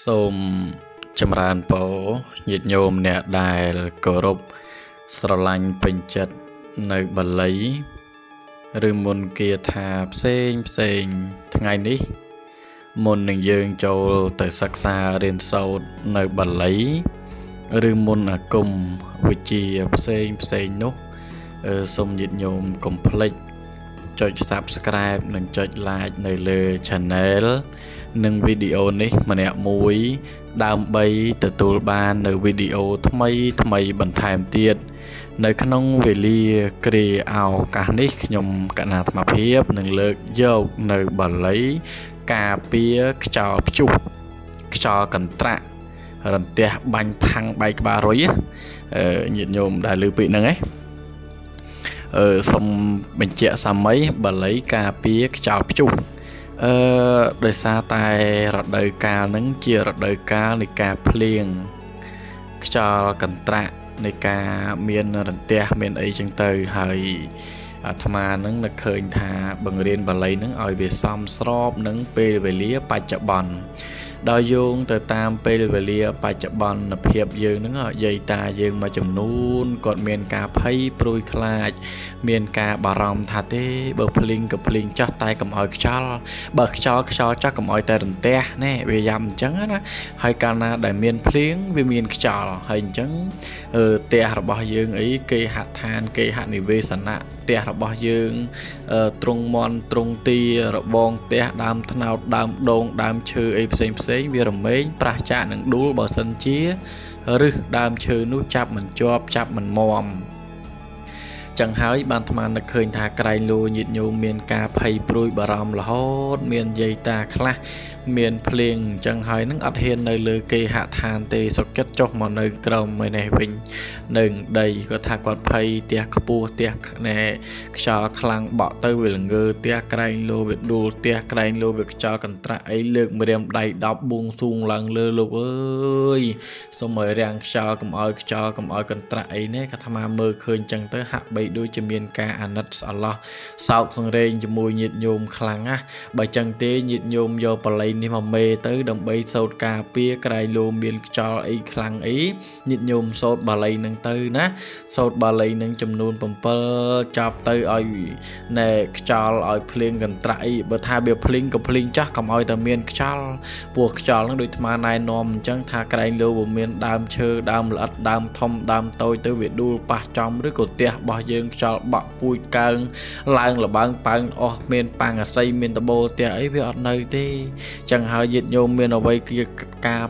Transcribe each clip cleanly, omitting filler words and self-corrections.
សូមចម្រើនពរញាតិញោមអ្នកដែលគោរពស្រឡាញ់ពេញចិត្តនៅបាលីឬមុនគាថាផ្សេងថ្ងៃនេះមុននឹងយើងចូលទៅសិក្សារៀនសូត្រនៅបាលីឬមុនអាគមវិជ្ជាផ្សេងនោះសូមញាតិញោមកុំភ្លេចចុច Subscribe និងចុច Like នៅលើ Channel និងវីដេអូនេះម្នាក់មួយដើម្បីទទួលបាននៅវីដេអូថ្មីបន្ថែមទៀតនៅក្នុងវេលាគ្រាឱកាសនេះខ្ញុំកណាអាត្មាភាពនឹងលើកយកនៅបាលីការពារខ្យល់ព្យុះខ្យល់កន្ត្រាក់រន្ទះបាញ់ផាំងបែកក្បាលរុយញាតិញោមដែលឮពាក្យហ្នឹងសូមបញ្ជាក់សាមីបាលីការពារខ្យល់ព្យុះដោយសារតែរដូវកាលហ្នឹងជារដូវកាលនៃការភ្លៀងខ្យល់កន្ត្រាក់នៃការមានរន្ទះមានអីចឹងទៅហើយអាត្មាហ្នឹងនឹកឃើញថាបង្រៀនបាលីហ្នឹងឲ្យវាសមស្របនឹងពេលវេលាបច្ចុប្បន្នដល់យោងទៅតាមពេលវេលាបច្ចុប្បន្នភាពយើងហ្នឹងយាយតាយើងមួយចំនួនគាត់មានការភ័យព្រួយខ្លាចមានការបារម្ភថាទេបើភ្លៀងក៏ភ្លៀងចាស់តែកុំឲ្យខ្យល់បើខ្យល់ចាស់កុំឲ្យតែរន្ទះណែវាយ៉ាំអញ្ចឹងណាហើយកាលណាដែលមានភ្លៀងវាមានខ្យល់ហើយអញ្ចឹងផ្ទះរបស់យើងអីគេហដ្ឋានគេហនិវេសនៈផ្ទះរបស់យើងទ្រង់មន់ទ្រង់ទីរបងផ្ទះដើមត្នោតដើមដូងដើមឈើអីផ្សេងវារមែងប្រះចាកនឹងដួលបើសិនជាឫសដើមឈើនោះចាប់មិនជាប់ចាប់មិនមាំចឹងហើយបានអាត្មានឹកឃើញថាក្រែងលោញាតិញោមមានការភ័យព្រួយបារម្ភរហូតមានយាយតាខ្លះមានភ្លៀងអញ្ចឹងហើយនឹងអត់ហ៊ាននៅលើគេហដ្ឋានទេសុខចិត្តចុះមកនៅក្រោមឯនេះវិញនឹងដីគាត់ថាគាត់ភ័យផ្ទះខ្ពស់ផ្ទះណែខ្យល់ខ្លាំងបក់ទៅវាល្ងើផ្ទះក្រែងលោវាដួលផ្ទះក្រែងលោវាខ្យល់កន្ត្រាក់អីលើកម្រាមដៃ10បួងសួងឡើងលើលោកអើយសូមឲ្យរាំងខ្យល់កុំឲ្យខ្យល់កុំឲ្យកន្ត្រាក់អីនេះគាត់ថាមើលឃើញចឹងទៅហាក់បីដូចជាមានការអាណិតស្អឡោះសោកសង្រេងជាមួយញាតិញោមខ្លាំងណាបើចឹងទេញាតិញោមយកបល័យនេះមកមេទៅដើម្បីសូត្រការពារក្រែងលោមានខ្យល់អីខ្លាំងអីញាតិញោមសូត្របាលីនឹងទៅណាសូត្របាលីនឹងចំនួន7ចាប់ទៅឲ្យណែខ្យល់ឲ្យភ្លៀងកន្ត្រាក់អីបើថាវាភ្លៀងក៏ភ្លៀងចាស់កុំឲ្យតែមានខ្យល់ព្រោះខ្យល់នឹងដូចអាត្មាណែនាំអញ្ចឹងថាក្រែងលោវាមានដើមឈើដើមល្អិតដើមធំដើមតូចទៅវាដួលប៉ះចំឬក៏ផ្ទះរបស់យើងខ្យល់បក់ពួយកើងឡើងលបើងប៉ើងអស់មានប៉ាំងអាស័យមានដបូលផ្ទះអីវាអត់នៅទេចឹងហើយញាតិញោមមានអ្វីជាការ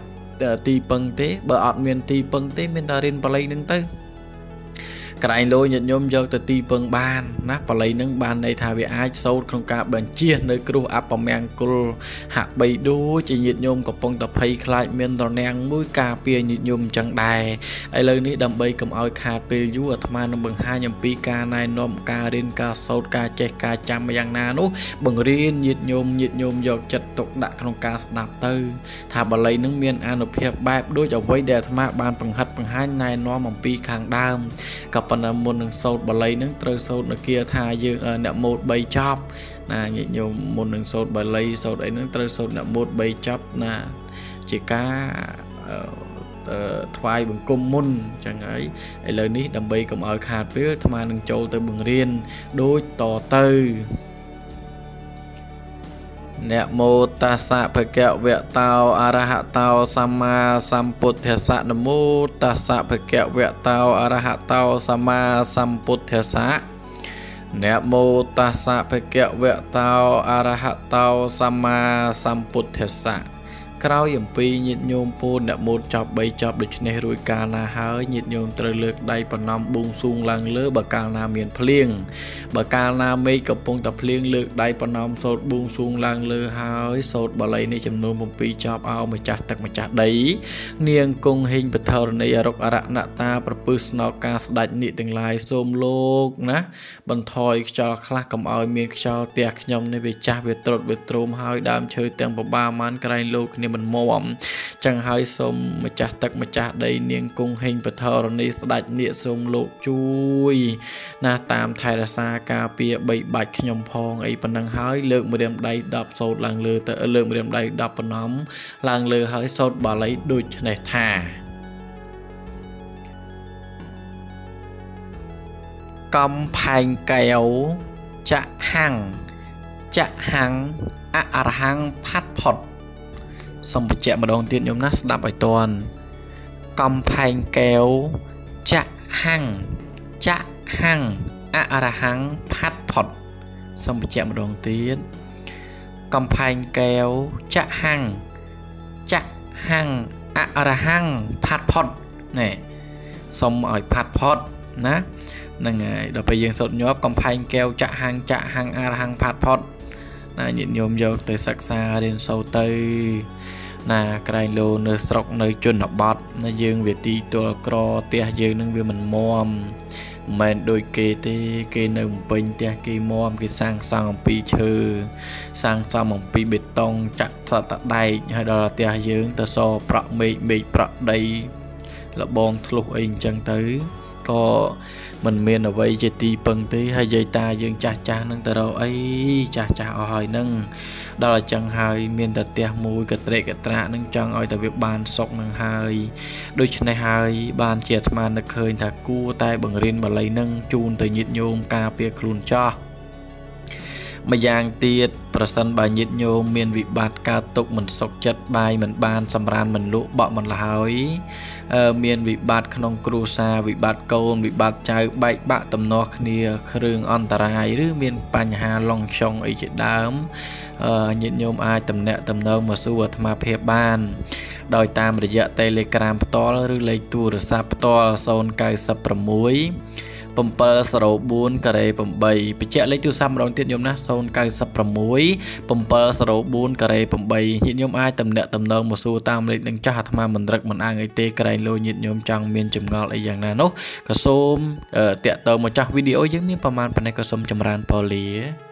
ទីពឹងទេបើអត់មានទីពឹងទេមានតែរៀនបាលីនឹងទៅក្រែងលោញាតិញោមយកទៅទីពឹងបានណាបាលីនឹងបានន័យថាវាអាចសូត្រក្នុងការបញ្ជៀសនៅគ្រោះអពមង្គលហាក់បីដូចជាញាតិញោមកំពុងតែភ័យខ្លាចមានរនាំងមួយការពារញាតិញោមអញ្ចឹងដែរឥឡូវនេះដើម្បីកុំឲ្យខាតពេលយូរអាត្មានឹងបង្ហាញអំពីការណែនាំការរៀនការសូត្រការចេះការចាំយ៉ាងណានោះបង្រៀនញាតិញោមយកចិត្តទុកដាក់ក្នុងការស្ដាប់ទៅថាបាលីនឹងមានអានុភាពបែបដូចអ្វីដែលអាត្មាបានបង្ហាញណែនាំអំពីខាងដើមក៏ប៉ុន្តែមុននឹងសូត្របាលីនឹងត្រូវសូត្រនៅគាថាយើងអ្នកមោត3ចប់ណាញាតិញោមមុននឹងសូត្របាលីសូត្រអីនឹងត្រូវសូត្រអ្នកមោត3ចប់ណាជាការថ្វាយបង្គំមុនចឹងហើយឥឡូវនេះដើម្បីកុំឲ្យខាតពេលអាត្មានឹងចូលទៅបង្រៀនដូចតទៅนะโมตัสสะภะคะวะโตอะระหะโตสัมมาสัมพุทธัสสะนะโมตัสสะภะคะวะโตอะระหะโตสัมมาสัมพุทธัสสะนะโมตัสสะภะคะวะโตอะระหะโตสัมมาสัมพุทธัสสะក្រោយអំពីញាតិញោមពូនអ្នកមោតចប់3ចប់ដូច្នេះរួចកាលណាហើយញាតិញោមត្រូវលើកដៃប្រណម្យបួងសួងឡើងលើបើកាលណាមានភ្លៀងបើកាលណាមេឃកំពុងតែភ្លៀងលើកដៃប្រណម្យសូត្របួងសួងឡើងលើហើយសូត្របាលីនេះចំនួន7ចប់អោម្ចាស់ទឹកម្ចាស់ដីនាងគង់ហេងបធរណីអរុកអរណតាប្រពឹសស្នោការស្ដេចនិទាំងឡាយសូមលោកណាបន្ថយខ្យល់ខ្លះកុំឲ្យមានខ្យល់ផ្ទះខ្ញុំនេះវាចាស់វាត្រុតវាទ្រោមហើយដើមឈើទាំងបបាមានក្រែងលោកគ្នា គ្នាមិនមមចឹងហើយសូមម្ចាស់ទឹកម្ចាស់ដីនាងគង់ហេងពធរនីស្ដេចនាគសូមលោកជួយណាតាមថែរក្សាការពារបីបាច់ខ្ញុំផងអីប៉ុណ្ណឹងហើយលើកម្រាមដៃ10សូត្រឡើងលើទៅលើកម្រាមដៃ10ប៉ុណ្ណំឡើងលើហើយសូត្របាលីដូចនេះថាកំផែងកែវចាក់ហាំងអរហង្គផាត់ផុតសូមបញ្ជាក់ម្ដងទៀតញោមណាស្ដាប់ឲ្យតន់កំផែងកែវចាក់ហាំងអរហង្គផាត់ផុតសូមបញ្ជាក់ម្ដងទៀតកំផែងកែវចាក់ហាំងអរហង្គផាត់ផុតណែសូមឲ្យផាត់ផុតណាហ្នឹងហើយដល់ពេលយើងសូត្រញាប់កំផែងកែវចាក់ហាំងអរហង្គផាត់ផុតណាញាតិញោមយកទៅសិក្សារៀនសូត្រទៅណាក្រែងលោនៅស្រុកនៅជនបទណាយើងវាទីទល់ក្រផ្ទះយើងនឹងវាមិនមមមិនដូចគេទេគេនៅបំពេញផ្ទះគេមមគេសាងសង់អំពីឈើសាងសង់អំពីបេតុងចាក់សតដែកហើយដល់ផ្ទះយើងទៅសប្រក់មេឃប្រក់ដីលបងធ្លុះអីអញ្ចឹងទៅក៏មិនមានអ្វីជាទីពឹងទេហើយយាយតាយើងចាស់នឹងទៅរកអីចាស់អស់ហើយនឹងដល់អញ្ចឹងហើយមានតែផ្ទះមួយកត្រេកកត្រាក់នឹងចង់ឲ្យតែវាបានសុខនឹងហើយដូច្នេះហើយបានជាអាត្មានឹកឃើញថាគួរតែបង្រៀនបាលីនឹងជូនទៅញាតិញោមការពារខ្លួនចោះម្យ៉ាងទៀតប្រសិនបើញាតិញោមមានវិបត្តិកើតទុកមិនសុខចិត្តបាយមិនបានសម្រានមិនលក់បក់មិនឡើយមានវិបត្តិក្នុងគ្រួសារវិបត្តិកូនវិបត្តិចៅបែកបាក់ទំនាស់គ្នាគ្រឿងអន្តរាយឬមានបញ្ហាឡងខ្យងអីជាដើមញាតិញោមអាចតំណាក់តំណងមកសួរអាត្មាភាពបានដោយតាមរយៈ Telegram ផ្ទាល់ឬលេខទូរស័ព្ទផ្ទាល់096 704 ការ៉េ 8បញ្ជាក់លេខទូរស័ព្ទម្ដងទៀតញោមណា096 704 ការ៉េ 8ញាតិញោមអាចតំណាក់តំណងមកសួរតាមលេខនឹងចាស់អាត្មាមិនរឹកមិនអាងអីទេក្រែងលោញាតិញោមចង់មានចម្ងល់អីយ៉ាងណានោះក៏សូមតាក់ទងមកចាស់វីដេអូយើងមានប្រហែលប៉ុណ្ណេះក៏សូមចម្រើនពរលា